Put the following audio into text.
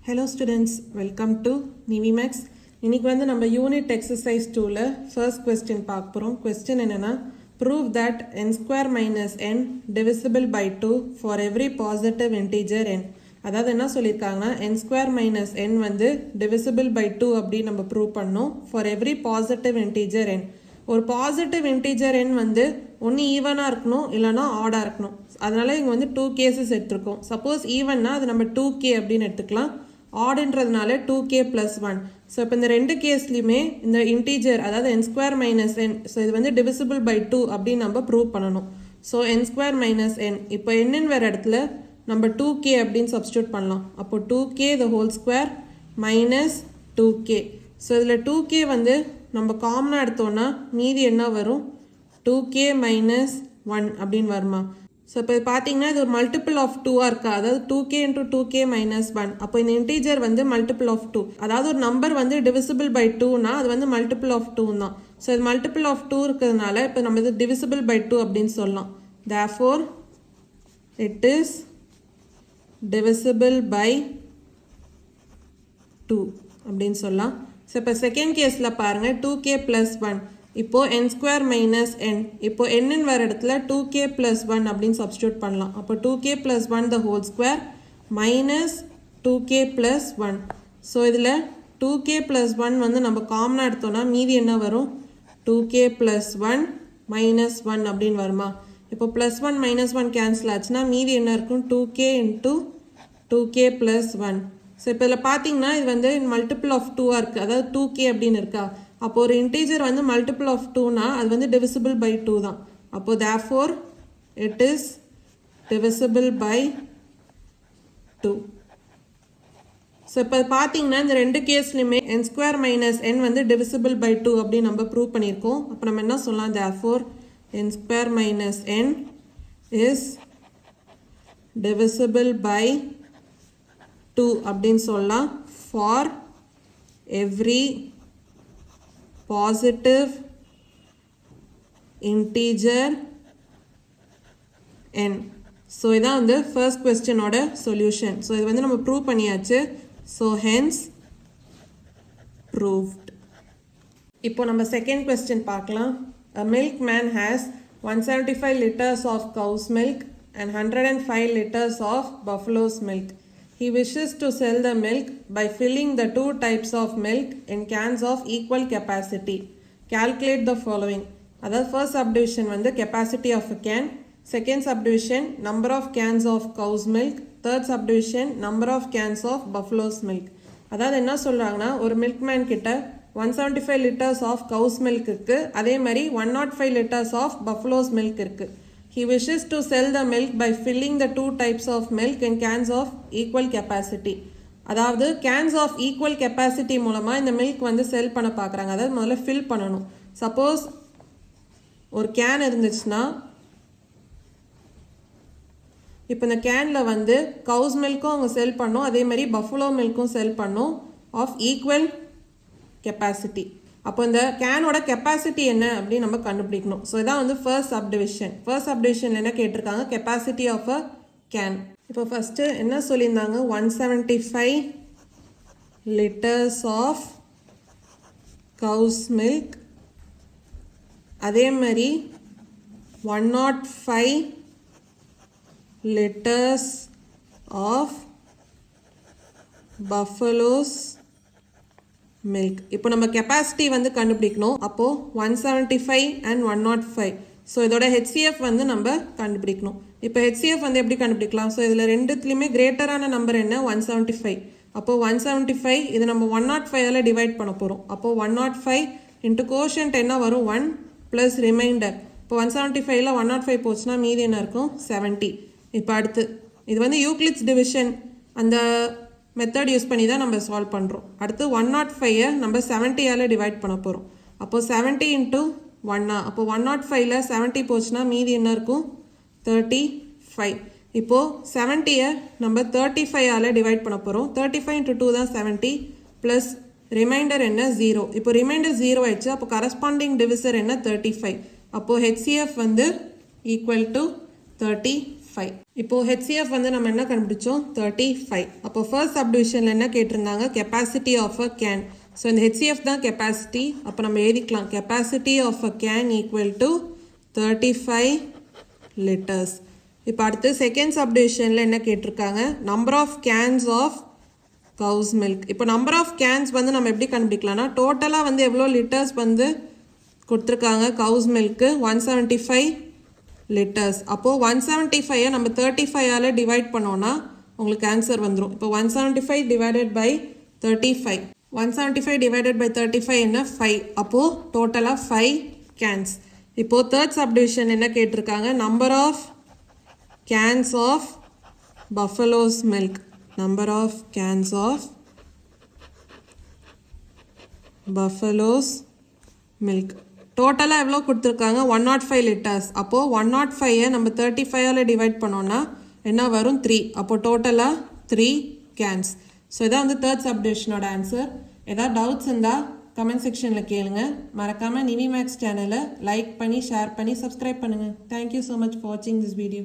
Hello students, welcome to Nivemaths. இன்னைக்கு வந்து நம்ம யூனிட் எக்ஸசைஸ் 2ல first question பார்க்க போறோம். question என்னன்னா prove that n square minus n divisible by 2 for every positive integer n. அதாவது என்ன சொல்லிருக்காங்கன்னா n square minus n வந்து divisible by 2 அப்படி நம்ம prove பண்ணோம் for every positive integer n. ஒரு பாசிட்டிவ் இன்டிஜர் n வந்து ஒன்று ஈவனாக இருக்கணும் இல்லைனா ஆடாக இருக்கணும். அதனால இங்கே வந்து 2 கேசஸ் எடுத்துருக்கோம். சப்போஸ் ஈவன்னா அது நம்ம 2k அப்படின்னு எடுத்துக்கலாம். ஆடுன்றதுனால 2k + 1. ஸோ இப்போ இந்த ரெண்டு கேஸ்லையுமே இந்த இன்டீஜர் அதாவது n square minus n, so இது வந்து டிவிசிபிள் பை 2 அப்படின்னு நம்ம ப்ரூவ் பண்ணணும். So n square minus n, இப்போ என்னன்னு வேறு இடத்துல நம்ம 2k அப்படின்னு சப்ஸ்டியூட் பண்ணலாம். அப்போ 2k the whole square minus 2k. So இதில் 2k வந்து நம்ம காமனாக எடுத்தோன்னா மீதி என்ன வரும், 2k மைனஸ் 1 அப்படின்னு வருமா. ஸோ இப்போ பார்த்தீங்கன்னா இது ஒரு மல்டிபிள் ஆஃப் 2ஆக இருக்கா, அதாவது 2k × 2k மைனஸ் 1. அப்போ இந்த இன்டீஜர் வந்து மல்டிபிள் ஆஃப் 2, அதாவது ஒரு நம்பர் வந்து டிவிசிபிள் பை 2னா அது வந்து மல்டிபிள் ஆஃப் 2 தான். ஸோ இது மல்டிபிள் ஆஃப் 2 இருக்கிறதுனால இப்போ நம்ம இது டிவிசிபிள் பை 2 அப்படின்னு சொல்லலாம். therefore it is divisible by 2 அப்படின்னு சொல்லலாம். ஸோ இப்போ செகண்ட் கேஸில் பாருங்கள் 2k + 1. இப்போது n ஸ்கொயர் மைனஸ் n, இப்போ என்னன்னு வர இடத்துல 2k + 1 அப்படின்னு சப்ஸ்டியூட் பண்ணலாம். அப்போ 2k + 1 the whole square minus 2k + 1. So இதில் 2k + 1 வந்து நம்ம காமனாக எடுத்தோன்னா மீதி என்ன வரும், 2k + 1 மைனஸ் 1 அப்படின்னு வருமா. இப்போ +1 -1 கேன்சல் ஆச்சுன்னா மீதி என்ன இருக்கும், 2k × 2k + 1. ஸோ இப்போ இதில் பார்த்தீங்கன்னா இது வந்து மல்டிபிள் ஆஃப் 2ஆக இருக்குது, அதாவது 2k அப்படின்னு இருக்கா. அப்போ ஒரு இன்டீஜர் வந்து மல்டிபிள் ஆஃப் 2னா அது வந்து டிவிசிபிள் பை 2 தான். அப்போது therefore it is divisible by 2. So இப்போ பார்த்தீங்கன்னா இந்த ரெண்டு கேஸ்லையுமே n ஸ்கொயர் மைனஸ் n வந்து டிவிசிபிள் பை 2 அப்படின்னு நம்ம ப்ரூவ் பண்ணியிருக்கோம். அப்போ நம்ம என்ன சொல்லலாம், therefore n square minus n is divisible by 2 அப்படின்னு சொல்லலாம் for every positive integer n. So இதான் வந்து ஃபர்ஸ்ட் கொஸ்டினோட சொல்யூஷன். ஸோ இது வந்து நம்ம ப்ரூவ் பண்ணியாச்சு. So hence proved. இப்போ நம்ம செகண்ட் கொஸ்டின் பார்க்கலாம். A milkman has 175 liters of cow's milk and 105 liters of buffalo's milk. He wishes to sell the milk by filling the two types of milk in cans of equal capacity. Calculate the following. அதாவது first subdivision வந்து capacity of a can, second subdivision number of cans of cow's milk, third subdivision number of cans of buffalo's milk. அதாவது என்ன சொல்கிறாங்கன்னா, ஒரு milkman கிட்ட 175 liters of cow's milk இருக்குது, அதே மாதிரி 105 liters of buffalo's milk இருக்குது. He wishes to sell the milk by filling the two types of milk in cans of equal capacity. அதாவது cans of equal capacity மூலமாக இந்த milk வந்து செல் பண்ண பார்க்குறாங்க. அதாவது முதல்ல ஃபில் பண்ணணும். சப்போஸ் ஒரு கேன் இருந்துச்சுன்னா இப்போ இந்த கேனில் வந்து கவுஸ் மில்க்கும் அவங்க செல் பண்ணோம், அதே மாதிரி பஃபலோ மில்க்கும் செல் பண்ணோம் ஆஃப் ஈக்குவல் கெப்பாசிட்டி. அப்போ இந்த கேனோட கெப்பாசிட்டி என்ன அப்படின்னு நம்ம கண்டுபிடிக்கணும். ஸோ இதான் வந்து ஃபர்ஸ்ட் சப்டிவிஷன். ஃபர்ஸ்ட் சப்டிவிஷன் என்ன கேட்டிருக்காங்க, கெப்பாசிட்டி ஆஃப் அ கேன். இப்போ ஃபஸ்ட்டு என்ன சொல்லியிருந்தாங்க, 175 liters ஆஃப் கவுஸ் மில்க், அதே மாதிரி 105 liters ஆஃப் பஃபலோஸ் மில்க். இப்போ நம்ம கெப்பாசிட்டி வந்து கண்டுபிடிக்கணும். அப்போது 175 and 105. ஸோ இதோட HCF வந்து நம்ம கண்டுபிடிக்கணும். இப்போ HCF வந்து எப்படி கண்டுபிடிக்கலாம், ஸோ இதில் ரெண்டுத்துலேயுமே கிரேட்டரான நம்பர் என்ன, 175. அப்போது 175 இது நம்ம 105ஆல் டிவைட் பண்ண போகிறோம். அப்போது 105 இன்ட்டு கோஷன்ட் என்ன வரும், 1 ப்ளஸ் ரிமைண்டர். இப்போ 175ல் 105 போச்சுன்னா மீதி என்ன இருக்கும், 70. இப்போ அடுத்து இது வந்து யூக்ளிட்ஸ் டிவிஷன் அந்த மெத்தட் யூஸ் பண்ணி தான் நம்ம சால்வ் பண்ணுறோம். அடுத்து 105 நம்ம 70ஆல் டிவைட் பண்ண போகிறோம். அப்போது 70 × 1. அப்போ 105ல் 70 போச்சுன்னா மீதி என்ன இருக்கும், 35. இப்போது 70 நம்ம 35ஆல் டிவைட் பண்ண போகிறோம். 35 × 2 தான் 70 ப்ளஸ் ரிமைண்டர் என்ன, 0. இப்போ ரிமைண்டர் 0 ஆயிடுச்சு. அப்போ கரஸ்பாண்டிங் டிவிசர் என்ன, 35. அப்போது HCF வந்து ஈக்குவல் டு 35. 35. இப்போ HCF வந்து நம்ம என்ன கண்டுபிடிச்சோம் 35. அப்போ ஃபர்ஸ்ட் சப்டிவிஷன்ல என்ன கேட்டிருந்தாங்க capacity of a can. So இந்த HCF தான் capacity. அப்போ நம்ம எழுதிக்கலாம் capacity of a can equal to 35 liters. இப்போ அடுத்து செகண்ட் சப்டிவிஷன்ல என்ன கேட்டிருக்காங்க number of cans of cow's milk. இப்போ number of cans வந்து நம்ம எப்படி கண்டுபிடிக்கலாம்னா டோட்டலாக வந்து எவ்வளோ லிட்டர்ஸ் வந்து கொடுத்துருக்காங்க cow's milk 175 லிட்டர்ஸ். அப்போது 175 நம்ம 35ஆல் டிவைட் பண்ணோன்னா உங்களுக்கு ஆன்சர் வந்துடும். இப்போ 175 டிவைடட் பை 35, 175 டிவைடட் பை 35 என்ன 5. அப்போது டோட்டலாக 5 cans. இப்போது தேர்ட் சப்டிவிஷன் என்ன கேட்டிருக்காங்க number of cans of buffalo's milk. number of cans of buffalo's milk டோட்டலாக எவ்வளோ கொடுத்துருக்காங்க 105 லிட்டர்ஸ். அப்போது 105 நம்ம 35ஆல் டிவைட் பண்ணோன்னா என்ன வரும் 3. அப்போது டோட்டலாக 3 cans. ஸோ இதான் வந்து தேர்ட் சப்டிவிஷனோட ஆன்சர். ஏதாவது டவுட்ஸ் இருந்தால் கமெண்ட் செக்ஷனில் கேளுங்க. மறக்காமல் நிவிமேக்ஸ் சேனலை லைக் பண்ணி ஷேர் பண்ணி சப்ஸ்கிரைப் பண்ணுங்கள். தேங்க்யூ ஸோ மச் ஃபார் வாட்சிங் திஸ் வீடியோ.